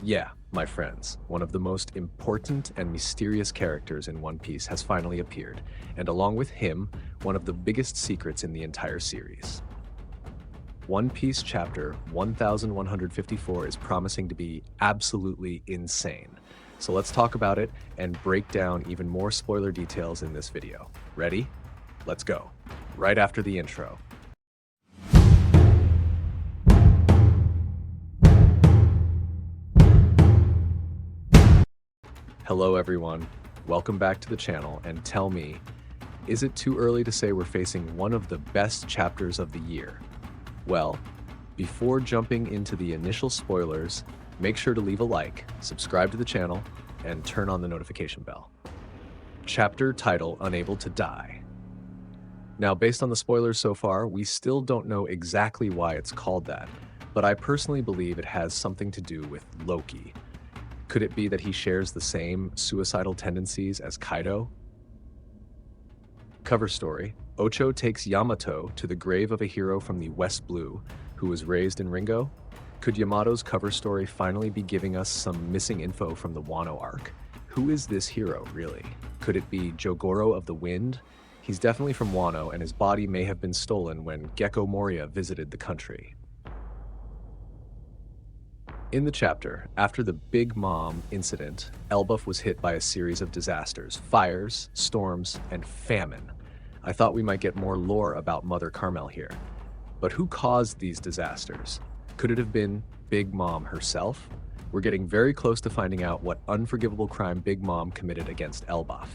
Yeah, my friends, one of the most important and mysterious characters in One Piece has finally appeared, and along with him, one of the biggest secrets in the entire series. One Piece chapter 1154 is promising to be absolutely insane. So let's talk about it and break down even more spoiler details in this video. Ready? Let's go. Right after the intro. Hello everyone, welcome back to the channel, and tell me, is it too early to say we're facing one of the best chapters of the year? Well, before jumping into the initial spoilers, make sure to leave a like, subscribe to the channel, and turn on the notification bell. Chapter title, Unable to Die. Now, based on the spoilers so far, we still don't know exactly why it's called that, but I personally believe it has something to do with Loki. Could it be that he shares the same suicidal tendencies as Kaido? Cover story: Ocho takes Yamato to the grave of a hero from the West Blue who was raised in Ringo? Could Yamato's cover story finally be giving us some missing info from the Wano arc? Who is this hero, really? Could it be Jogoro of the Wind? He's definitely from Wano, and his body may have been stolen when Gecko Moria visited the country. In the chapter, after the Big Mom incident, Elbaf was hit by a series of disasters: fires, storms, and famine. I thought we might get more lore about Mother Carmel here. But who caused these disasters? Could it have been Big Mom herself? We're getting very close to finding out what unforgivable crime Big Mom committed against Elbaf.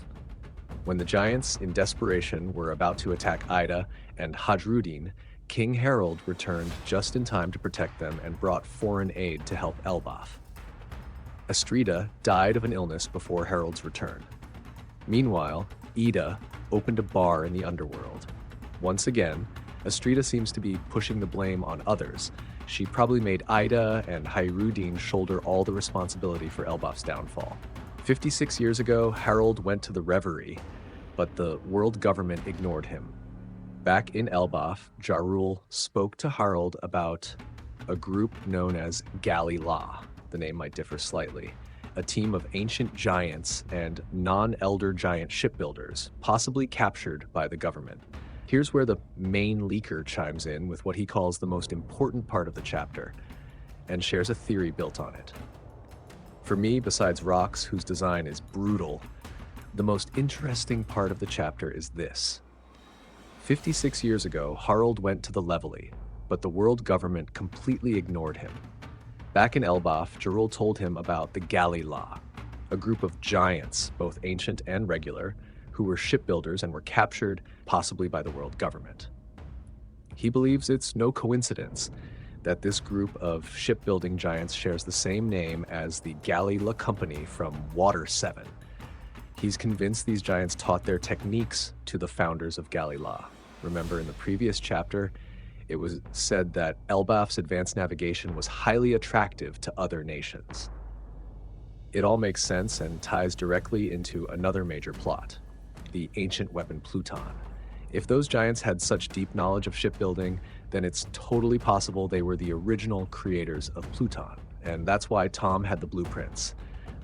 When the Giants, in desperation, were about to attack Ida and Hadrudin, King Harold returned just in time to protect them and brought foreign aid to help Elbaf. Astrida died of an illness before Harold's return. Meanwhile, Ida opened a bar in the underworld. Once again, Astrida seems to be pushing the blame on others. She probably made Ida and Hairudin shoulder all the responsibility for Elbaf's downfall. 56 years ago, Harold went to the Reverie, but the world government ignored him. Back in Elbaf, Jarul spoke to Harold about a group known as Galila. The name might differ slightly. A team of ancient giants and non-elder giant shipbuilders, possibly captured by the government. Here's where the main leaker chimes in with what he calls the most important part of the chapter, and shares a theory built on it. For me, besides Rox, whose design is brutal, the most interesting part of the chapter is this. 56 years ago, Harold went to the Leveille, but the world government completely ignored him. Back in Elbaf, Jarul told him about the Galila, a group of giants, both ancient and regular, who were shipbuilders and were captured, possibly by the world government. He believes it's no coincidence that this group of shipbuilding giants shares the same name as the Galila Company from Water 7. He's convinced these giants taught their techniques to the founders of Galila. Remember, in the previous chapter, it was said that Elbaf's advanced navigation was highly attractive to other nations. It all makes sense and ties directly into another major plot: the ancient weapon Pluton. If those giants had such deep knowledge of shipbuilding, then it's totally possible they were the original creators of Pluton, and that's why Tom had the blueprints.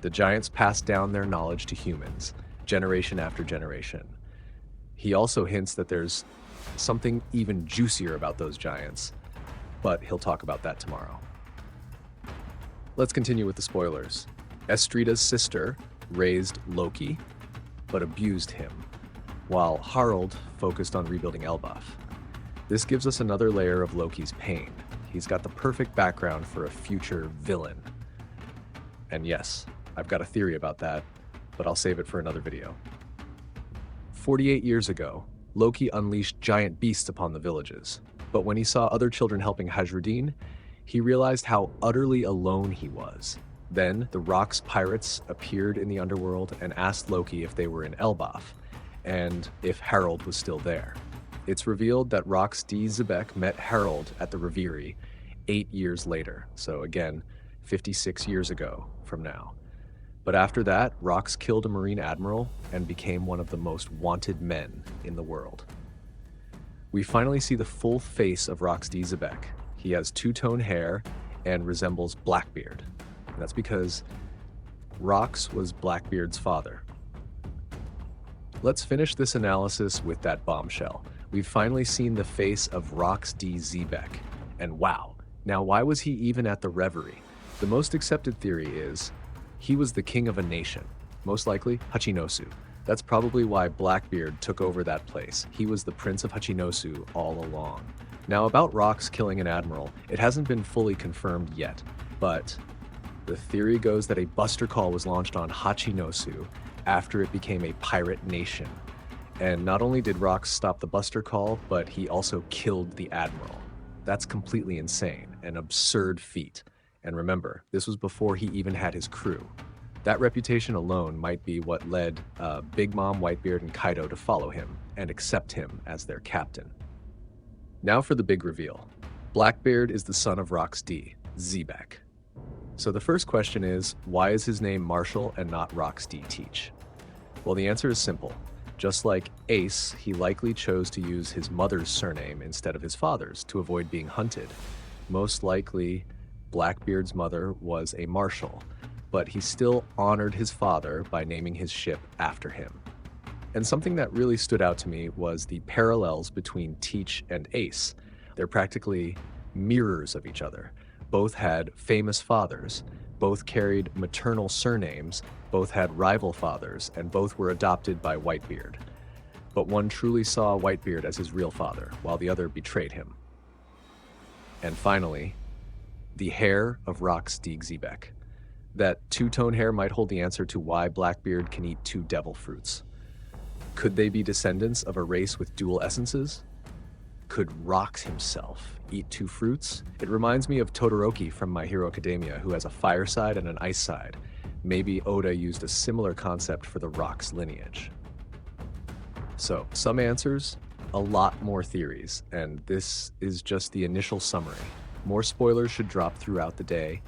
The giants passed down their knowledge to humans, generation after generation. He also hints that there's something even juicier about those giants, but he'll talk about that tomorrow. Let's continue with the spoilers. Estrida's sister raised Loki, but abused him, while Harold focused on rebuilding Elbaf. This gives us another layer of Loki's pain. He's got the perfect background for a future villain. And yes, I've got a theory about that, but I'll save it for another video. 48 years ago, Loki unleashed giant beasts upon the villages, but when he saw other children helping Hadrudin, he realized how utterly alone he was. Then, the Rox pirates appeared in the underworld and asked Loki if they were in Elbaf, and if Harold was still there. It's revealed that Rox D. Xebec met Harold at the Reverie 8 years later, so again, 56 years ago from now. But after that, Rox killed a Marine admiral and became one of the most wanted men in the world. We finally see the full face of Rox D. Xebec. He has two-tone hair and resembles Blackbeard. That's because Rox was Blackbeard's father. Let's finish this analysis with that bombshell. We've finally seen the face of Rox D. Xebec. And wow, now why was he even at the reverie? The most accepted theory is he was the king of a nation, most likely Hachinosu. That's probably why Blackbeard took over that place. He was the Prince of Hachinosu all along. Now about Rox killing an admiral, it hasn't been fully confirmed yet, but the theory goes that a buster call was launched on Hachinosu after it became a pirate nation. And not only did Rox stop the buster call, but he also killed the admiral. That's completely insane, an absurd feat. And remember, this was before he even had his crew. That reputation alone might be what led Big Mom, Whitebeard, and Kaido to follow him and accept him as their captain. Now for the big reveal. Blackbeard is the son of Rox D, Xebec. So the first question is, why is his name Marshall and not Rox D Teach? Well, the answer is simple. Just like Ace, he likely chose to use his mother's surname instead of his father's to avoid being hunted. Most likely, Blackbeard's mother was a marshal, but he still honored his father by naming his ship after him. And something that really stood out to me was the parallels between Teach and Ace. They're practically mirrors of each other. Both had famous fathers, both carried maternal surnames, both had rival fathers, and both were adopted by Whitebeard. But one truly saw Whitebeard as his real father, while the other betrayed him. And finally, the hair of Rox D. Xebec. That two-tone hair might hold the answer to why Blackbeard can eat 2 devil fruits. Could they be descendants of a race with dual essences? Could Rox himself eat 2 fruits? It reminds me of Todoroki from My Hero Academia, who has a fire side and an ice side. Maybe Oda used a similar concept for the Rox lineage. So, some answers, a lot more theories, and this is just the initial summary. More spoilers should drop throughout the day.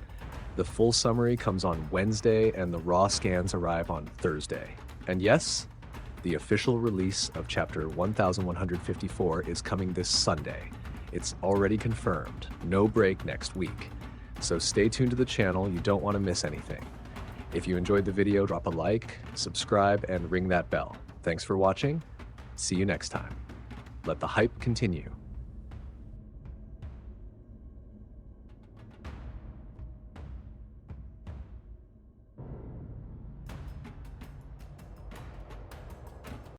The full summary comes on Wednesday, and the raw scans arrive on Thursday. And yes, the official release of chapter 1154 is coming this Sunday. It's already confirmed, no break next week. So stay tuned to the channel, you don't want to miss anything. If you enjoyed the video, drop a like, subscribe, and ring that bell. Thanks for watching. See you next time. Let the hype continue.